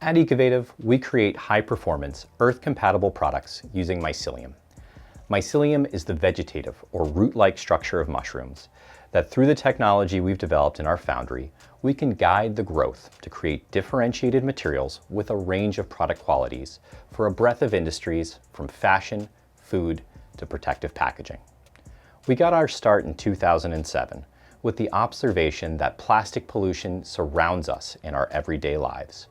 At Ecovative, we create high-performance, earth-compatible products using mycelium. Mycelium is the vegetative or root-like structure of mushrooms that through the technology we've developed in our foundry, we can guide the growth to create differentiated materials with a range of product qualities for a breadth of industries from fashion, food, to protective packaging. We got our start in 2007 with the observation that plastic pollution surrounds us in our everyday lives.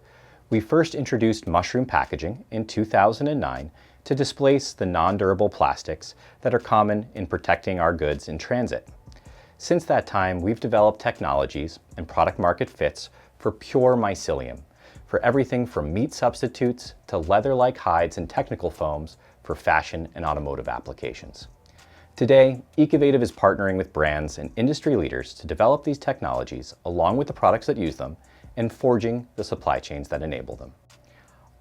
We first introduced mushroom packaging in 2009 to displace the non-durable plastics that are common in protecting our goods in transit. Since that time, we've developed technologies and product market fits for pure mycelium, for everything from meat substitutes to leather-like hides and technical foams for fashion and automotive applications. Today, Ecovative is partnering with brands and industry leaders to develop these technologies along with the products that use them and forging the supply chains that enable them.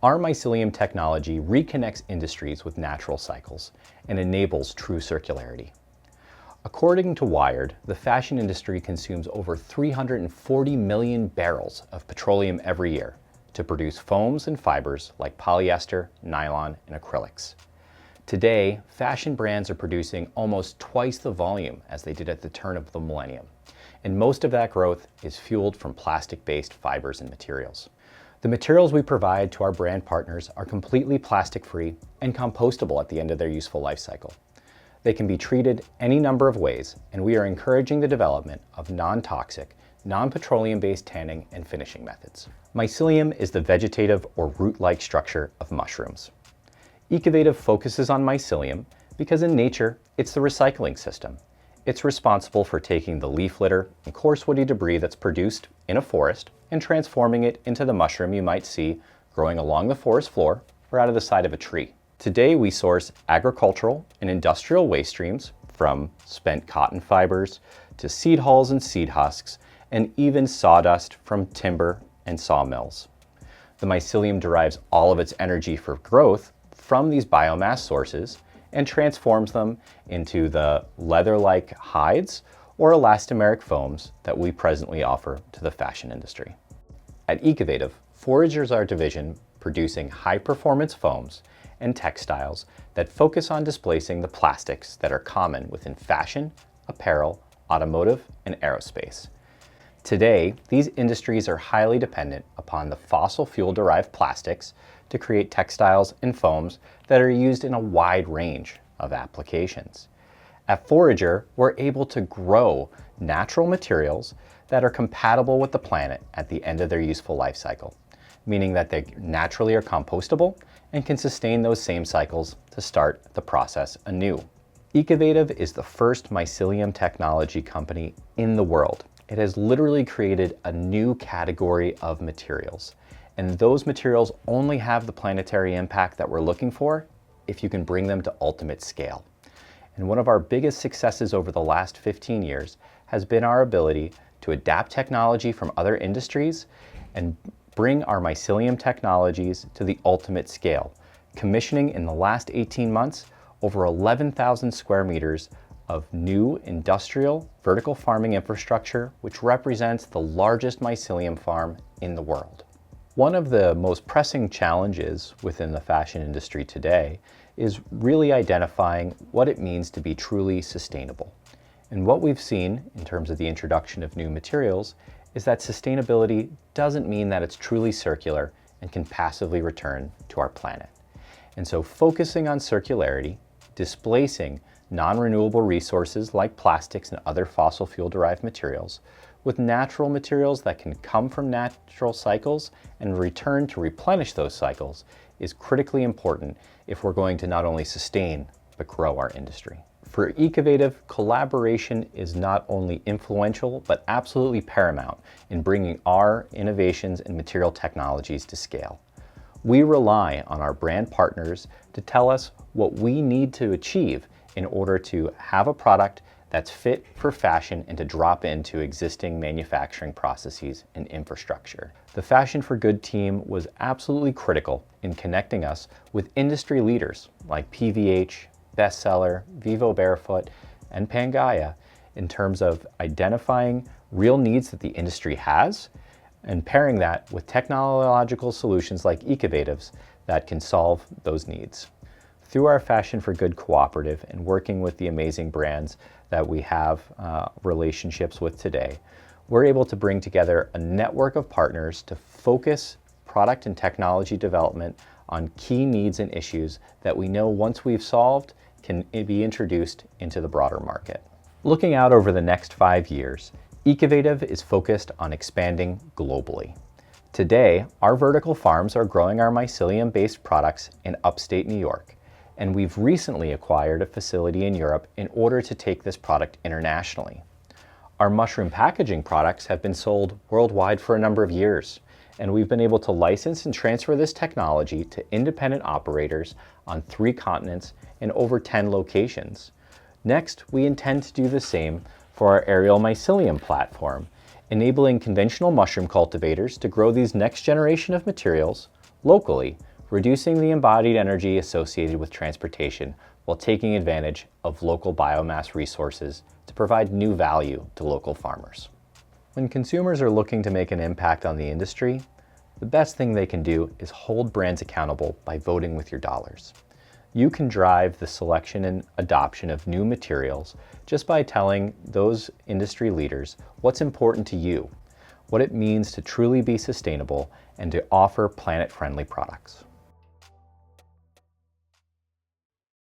Our mycelium technology reconnects industries with natural cycles and enables true circularity. According to Wired, the fashion industry consumes over 340 million barrels of petroleum every year to produce foams and fibers like polyester, nylon, and acrylics. Today, fashion brands are producing almost twice the volume as they did at the turn of the millennium, and most of that growth is fueled from plastic-based fibers and materials. The materials we provide to our brand partners are completely plastic-free and compostable at the end of their useful life cycle. They can be treated any number of ways, and we are encouraging the development of non-toxic, non-petroleum-based tanning and finishing methods. Mycelium is the vegetative or root-like structure of mushrooms. Ecovative focuses on mycelium because in nature, it's the recycling system. It's responsible for taking the leaf litter and coarse woody debris that's produced in a forest and transforming it into the mushroom you might see growing along the forest floor or out of the side of a tree. Today, we source agricultural and industrial waste streams from spent cotton fibers to seed hulls and seed husks, and even sawdust from timber and sawmills. The mycelium derives all of its energy for growth from these biomass sources and transforms them into the leather-like hides or elastomeric foams that we presently offer to the fashion industry. At Ecovative, Forager is our division producing high-performance foams and textiles that focus on displacing the plastics that are common within fashion, apparel, automotive, and aerospace. Today, these industries are highly dependent upon the fossil fuel-derived plastics to create textiles and foams that are used in a wide range of applications. At Forager, we're able to grow natural materials that are compatible with the planet at the end of their useful life cycle, meaning that they naturally are compostable and can sustain those same cycles to start the process anew. Ecovative is the first mycelium technology company in the world. It has literally created a new category of materials, and those materials only have the planetary impact that we're looking for if you can bring them to ultimate scale. And one of our biggest successes over the last 15 years has been our ability to adapt technology from other industries and bring our mycelium technologies to the ultimate scale, commissioning in the last 18 months over 11,000 square meters of new industrial vertical farming infrastructure, which represents the largest mycelium farm in the world. One of the most pressing challenges within the fashion industry today is really identifying what it means to be truly sustainable. And what we've seen in terms of the introduction of new materials is that sustainability doesn't mean that it's truly circular and can passively return to our planet. And so focusing on circularity, displacing non-renewable resources like plastics and other fossil fuel-derived materials with natural materials that can come from natural cycles and return to replenish those cycles is critically important if we're going to not only sustain but grow our industry. For Ecovative, collaboration is not only influential, but absolutely paramount in bringing our innovations and material technologies to scale. We rely on our brand partners to tell us what we need to achieve in order to have a product that's fit for fashion and to drop into existing manufacturing processes and infrastructure. The Fashion for Good team was absolutely critical in connecting us with industry leaders like PVH, Bestseller, Vivo Barefoot, and Pangaea in terms of identifying real needs that the industry has, and pairing that with technological solutions like Ecovatives that can solve those needs. Through our Fashion for Good cooperative and working with the amazing brands that we have relationships with today, we're able to bring together a network of partners to focus product and technology development on key needs and issues that we know once we've solved can be introduced into the broader market. Looking out over the next 5 years, Ecovative is focused on expanding globally. Today, our vertical farms are growing our mycelium-based products in upstate New York, and we've recently acquired a facility in Europe in order to take this product internationally. Our mushroom packaging products have been sold worldwide for a number of years, and we've been able to license and transfer this technology to independent operators on 3 continents and over 10 locations. Next, we intend to do the same for our aerial mycelium platform, enabling conventional mushroom cultivators to grow these next generation of materials locally, reducing the embodied energy associated with transportation while taking advantage of local biomass resources to provide new value to local farmers. When consumers are looking to make an impact on the industry, the best thing they can do is hold brands accountable by voting with your dollars. You can drive the selection and adoption of new materials just by telling those industry leaders what's important to you, what it means to truly be sustainable and to offer planet-friendly products.